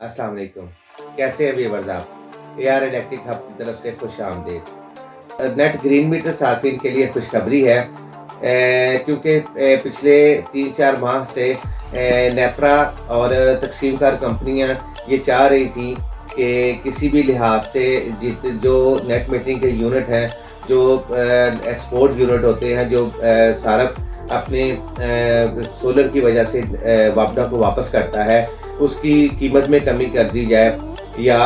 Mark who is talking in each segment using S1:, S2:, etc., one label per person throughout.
S1: अस्सलाम वालेकुम। कैसे हैं व्यूअर्स आप? एआर इलेक्ट्रिक हब की तरफ से खुश आमदीद। नेट ग्रीन मीटर सार्फिन के लिए खुशखबरी है, क्योंकि पिछले 3-4 माह से नेपरा और तकसीमकार कंपनियां ये चाह रही थी कि किसी भी लिहाज से जो नेट मीटरिंग के यूनिट हैं, जो एक्सपोर्ट यूनिट होते हैं, जो सारफ अपने सोलर की वजह से वापडा को वापस करता है, उसकी कीमत में कमी कर दी जाए या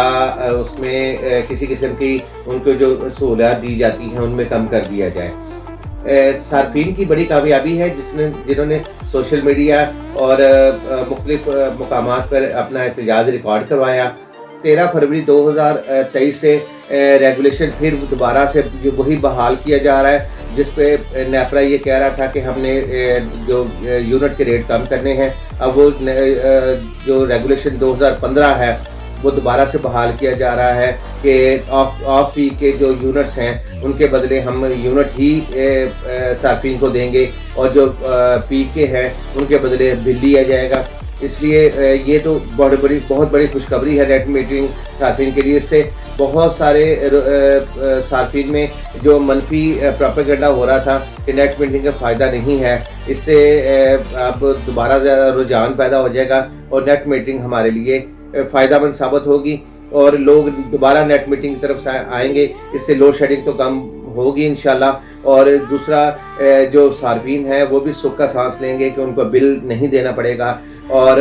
S1: उसमें किसी किस्म की उनको जो सहूलियत दी जाती हैं उनमें कम कर दिया जाए। सार्फिन की बड़ी कामयाबी है जिन्होंने सोशल मीडिया और मुख्तलिफ मकामात पर अपना एहतजाज रिकॉर्ड करवाया। 13 फरवरी 2023 से रेगुलेशन फिर दोबारा से वही बहाल किया जा रहा है, जिस पे नेपरा ये कह रहा था कि हमने जो यूनिट के रेट कम करने हैं। अब वो जो रेगुलेशन 2015 है वो दोबारा से बहाल किया जा रहा है कि ऑफ पीक के जो यूनिट्स हैं उनके बदले हम यूनिट ही सार्फिन को देंगे और जो पीक के हैं उनके बदले बिल लिया जाएगा। इसलिए ये तो बहुत बड़ी खुशखबरी है नेट मीटरिंग सार्फिन के लिए। इससे बहुत सारे सार्फिन में जो मनफी प्रोपेगेंडा हो रहा था कि नेट मीटरिंग का फ़ायदा नहीं है, इससे अब दोबारा रुझान पैदा हो जाएगा और नेट मीटरिंग हमारे लिए फ़ायदामंद साबित होगी और लोग दोबारा नेट मीटरिंग की तरफ से आएंगे। इससे लोड शेडिंग तो कम होगी इंशाल्लाह। और दूसरा, जो सार्फिन है वो भी सुख का सांस लेंगे कि उनको बिल नहीं देना पड़ेगा। और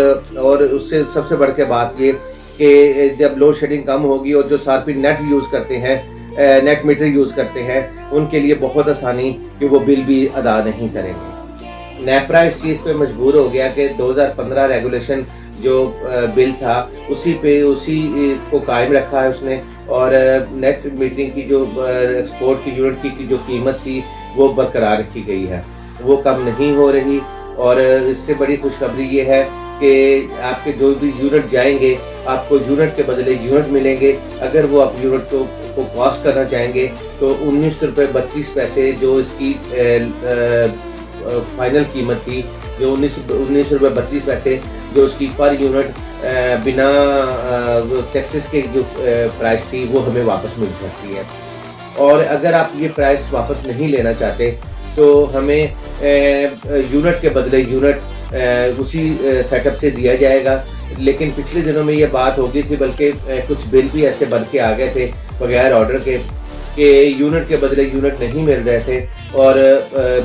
S1: उससे सबसे बढ़ के बात ये कि जब लोड शेडिंग कम होगी और जो सार्फिन नेट यूज़ करते हैं, नेट मीटर यूज़ करते हैं, उनके लिए बहुत आसानी कि वो बिल भी अदा नहीं करेंगे। नेपरा इस चीज़ पे मजबूर हो गया कि 2015 रेगुलेशन जो बिल था उसी को कायम रखा है उसने, और नेट मीटरिंग की जो एक्सपोर्ट की यूनिट की जो कीमत थी वो बरकरार रखी गई है, वो कम नहीं हो रही। और इससे बड़ी खुशखबरी ये है कि आपके जो भी यूनिट जाएंगे आपको यूनिट के बदले यूनिट मिलेंगे। अगर वो आप यूनिट को कॉस्ट करना चाहेंगे तो 19 रुपये 32 पैसे जो इसकी फाइनल कीमत थी, जो 19 रुपये 32 पैसे जो उसकी पर यूनिट बिना टैक्सेस के जो प्राइस थी वो हमें वापस मिल सकती है। और अगर आप ये प्राइस वापस नहीं लेना चाहते तो हमें यूनिट के बदले यूनिट उसी सेटअप से दिया जाएगा। लेकिन पिछले दिनों में ये बात हो गई थी, बल्कि कुछ बिल भी ऐसे बन के आ गए थे बगैर ऑर्डर के कि यूनिट के बदले यूनिट नहीं मिल रहे थे। और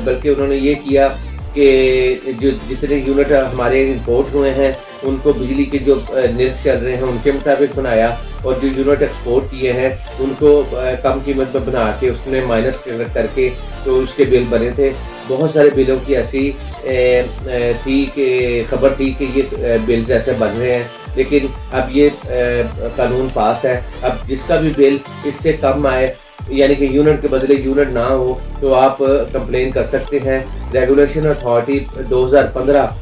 S1: बल्कि उन्होंने ये किया कि जो जितने यूनिट हमारे इंपोर्ट हुए हैं उनको बिजली के जो निर्ख चल रहे हैं उनके मुताबिक बनाया, और जो यूनिट एक्सपोर्ट किए हैं उनको कम कीमत में बना के उसमें माइनस करके तो उसके बिल बने थे। बहुत सारे बिलों की ऐसी थी कि खबर थी कि ये बिल्स ऐसे बन रहे हैं, लेकिन अब ये कानून पास है। अब जिसका भी बिल इससे कम आए, यानी कि यूनिट के बदले यूनिट ना हो, तो आप कंप्लेन कर सकते हैं। रेगुलेशन अथॉरिटी 2015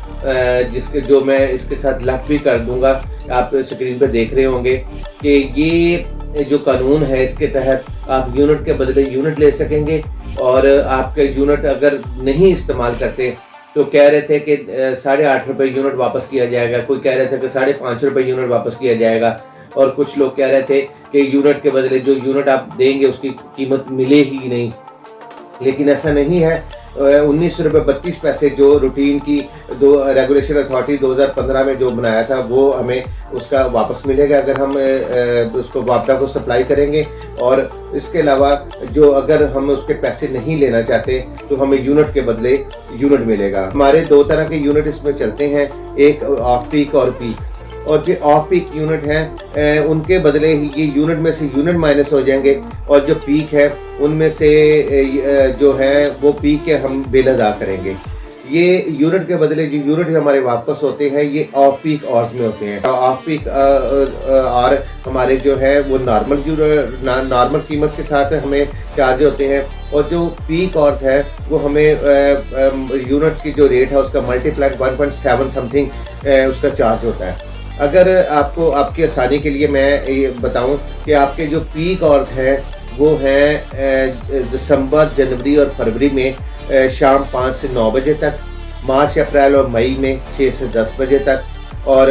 S1: जिसके जो मैं इसके साथ लिंक भी कर दूंगा, आप स्क्रीन पे देख रहे होंगे कि ये जो कानून है इसके तहत आप यूनिट के बदले यूनिट ले सकेंगे। और आपके यूनिट अगर नहीं इस्तेमाल करते तो कह रहे थे कि 8.5 रुपये यूनिट वापस किया जाएगा, कोई कह रहे थे कि 5.5 रुपये यूनिट वापस किया जाएगा, और कुछ लोग कह रहे थे कि यूनिट के बदले जो यूनिट आप देंगे उसकी कीमत मिले ही नहीं। लेकिन ऐसा नहीं है। 19 रुपये 32 पैसे जो रूटीन की दो रेगुलेशन अथॉरिटी 2015 में जो बनाया था वो हमें उसका वापस मिलेगा अगर हम उसको वापडा को सप्लाई करेंगे। और इसके अलावा जो अगर हम उसके पैसे नहीं लेना चाहते तो हमें यूनिट के बदले यूनिट मिलेगा। हमारे 2 तरह के यूनिट इसमें चलते हैं, एक ऑफ पीक और पीक। और जो ऑफ पीक यूनिट हैं उनके बदले ही ये यूनिट में से यूनिट माइनस हो जाएंगे, और जो पीक है उनमें से जो है वो पीक के हम बिल अदा करेंगे। ये यूनिट के बदले जो यूनिट हमारे वापस होते हैं ये ऑफ पीक आवर्स में होते हैं। ऑफ पीक और हमारे जो है वो नॉर्मल कीमत के साथ हमें चार्ज होते हैं, और जो पीक आवर्स है वो हमें यूनिट की जो रेट है उसका मल्टीप्लाई 1.7 समथिंग उसका चार्ज होता है। अगर आपको आपकी आसानी के लिए मैं ये बताऊं कि आपके जो पीक आवर्स हैं वो हैं दिसंबर, जनवरी और फरवरी में शाम 5 से 9 बजे तक, मार्च, अप्रैल और मई में 6 से 10 बजे तक, और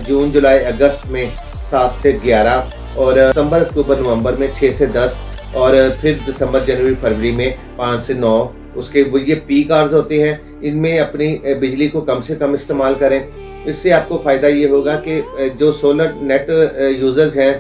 S1: जून जुलाई अगस्त में 7 से 11 और सितंबर अक्टूबर नवंबर में 6 से 10 और फिर दिसंबर जनवरी फरवरी में 5 से 9। उसके वो ये पीक आवर्स होते हैं, इनमें अपनी बिजली को कम से कम इस्तेमाल करें। इससे आपको फ़ायदा ये होगा कि जो सोलर नेट यूज़र्स हैं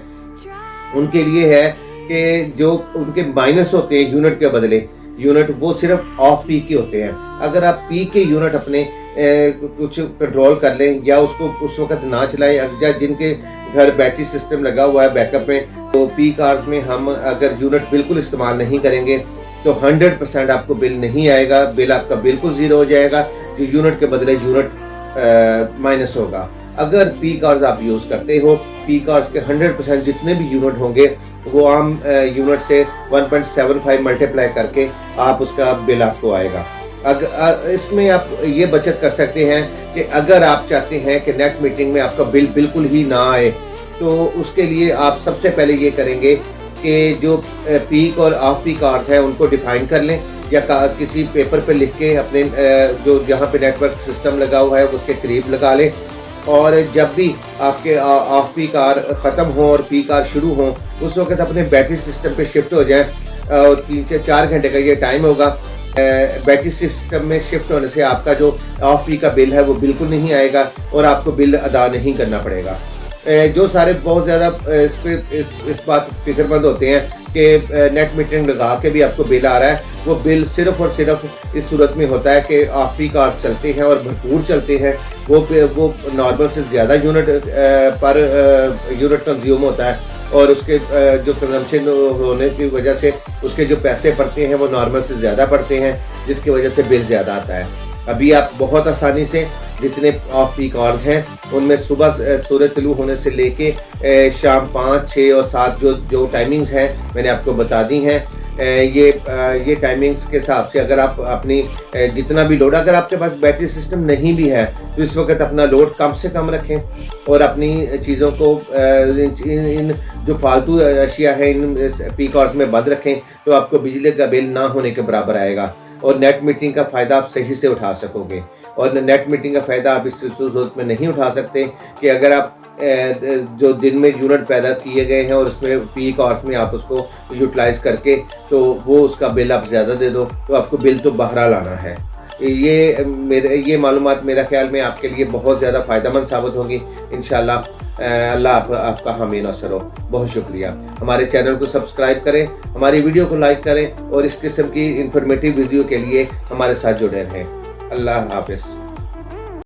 S1: उनके लिए है कि जो उनके माइनस होते हैं यूनिट के बदले यूनिट, वो सिर्फ ऑफ पीक के होते हैं। अगर आप पीक के यूनिट अपने कुछ कंट्रोल कर लें या उसको उस वक्त ना चलाएं, या जिनके घर बैटरी सिस्टम लगा हुआ है बैकअप में, तो पीक आवर्स में हम अगर यूनिट बिल्कुल इस्तेमाल नहीं करेंगे तो 100% आपको बिल नहीं आएगा, बिल आपका बिल्कुल ज़ीरो हो जाएगा, जो यूनिट के बदले यूनिट माइनस होगा। अगर पीक आवर्स आप यूज़ करते हो, पीक आवर्स के 100% जितने भी यूनिट होंगे वो आम यूनिट से 1.75 मल्टीप्लाई करके आप उसका बिल आपको आएगा। इसमें आप ये बचत कर सकते हैं कि अगर आप चाहते हैं कि नेट मीटरिंग में आपका बिल बिल्कुल ही ना आए, तो उसके लिए आप सबसे पहले ये करेंगे कि जो पीक और ऑफ पीक आवर्स हैं उनको डिफाइन कर लें, या किसी पेपर पे लिख के अपने जो जहाँ पे नेटवर्क सिस्टम लगा हुआ है उसके करीब लगा लें। और जब भी आपके ऑफ पीक आवर ख़त्म हो और पीक आवर शुरू हो, उस वक्त अपने बैटरी सिस्टम पे शिफ्ट हो जाएं। और 3 से 4 घंटे का ये टाइम होगा। बैटरी सिस्टम में शिफ्ट होने से आपका जो ऑफ पीक का बिल है वो बिल्कुल नहीं आएगा और आपको बिल अदा नहीं करना पड़ेगा। जो सारे बहुत ज़्यादा इस बात फिक्रमंद होते हैं कि नेट मीटरिंग लगा के भी आपको बिल आ रहा है, वो बिल सिर्फ़ और सिर्फ इस सूरत में होता है कि ऑफ पीक आवर्स चलते हैं और भरपूर चलते हैं, वो नॉर्मल से ज़्यादा यूनिट पर यूनिट कंज्यूम होता है, और उसके जो कंजम्पशन होने की वजह से उसके जो पैसे पड़ते हैं वो नॉर्मल से ज़्यादा पड़ते हैं, जिसकी वजह से बिल ज़्यादा आता है। अभी आप बहुत आसानी से जितने ऑफ पीक आवर्स हैं उनमें सुबह सूरज तुलू होने से लेके शाम 5, 6 और 7 जो टाइमिंग्स हैं मैंने आपको बता दी हैं। ये टाइमिंग्स के हिसाब से अगर आप अपनी जितना भी लोड, अगर आपके पास बैटरी सिस्टम नहीं भी है तो इस वक्त अपना लोड कम से कम रखें और अपनी चीज़ों को इन जो फालतू अशिया है इन पीक आवर्स में बंद रखें, तो आपको बिजली का बिल ना होने के बराबर आएगा और नेट मीटरिंग का फ़ायदा आप सही से उठा सकोगे। और नेट मीटरिंग का फ़ायदा आप इस सूरत में नहीं उठा सकते कि अगर आप जो दिन में यूनिट पैदा किए गए हैं और उसमें पीक आवर्स में आप उसको यूटिलाइज़ करके तो वो उसका बिल आप ज़्यादा दे दो, तो आपको बिल तो बहरहाल आना है। ये मालूमात मेरा ख्याल में आपके लिए बहुत ज़्यादा फ़ायदेमंद साबित होंगी इंशाल्लाह। अल्लाह आपका हामी नासर हो। बहुत शुक्रिया। हमारे चैनल को सब्सक्राइब करें, हमारी वीडियो को लाइक करें और इस किस्म की इंफॉर्मेटिव वीडियो के लिए हमारे साथ जुड़े रहें। अल्लाह हाफ़िज़।